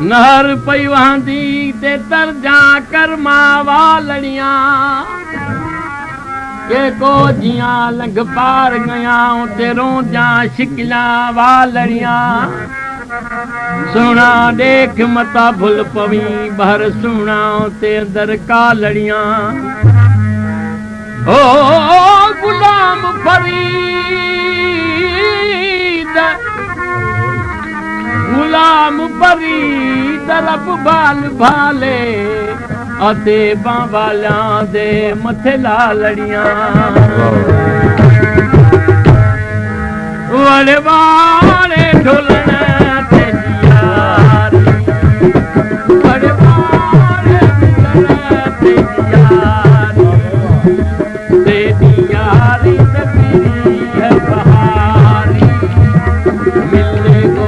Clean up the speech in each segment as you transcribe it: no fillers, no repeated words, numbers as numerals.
नहर पई वहंदी ते तरजा कर्मा वालड़ियां के को जियां लंघ पार गया ते रोजा शिकला वालड़ियां सुना देख मता भुल पवी भर सुना ते अंदर कालड़ियां ओ गुलाम फरीद गुलाम फरीद रब बाल भाले अते बावालियां दे मथे लालड़ियां वड़े वाले ढोलण ते यारी वड़े वाले ढोलण ते यारी ते यारी ते पीरी है बहारी मिले गो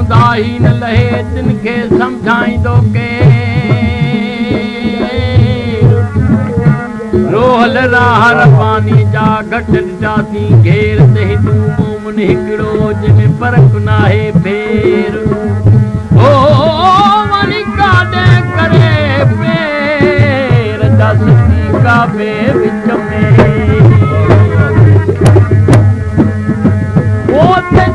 दाही न लहे तिनके समझाईंदो के रोहल राहर पानी जा घट जाती घेर ते हिंदू मोमन हिकड़ो जिने फर्क नाहे फेर ओ वनी काडे करे पेर दसती का बे विच में ओ ते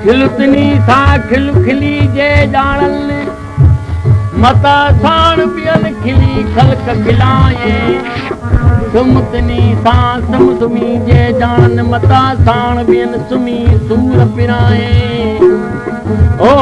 खिलुतनी सा खिलखिली जे जाणल मता साण पियल खिली खलक खिलाए सुमतनी सा सुमी जे जान मता साण बियन सुमी सूर पिराए ओ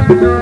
लो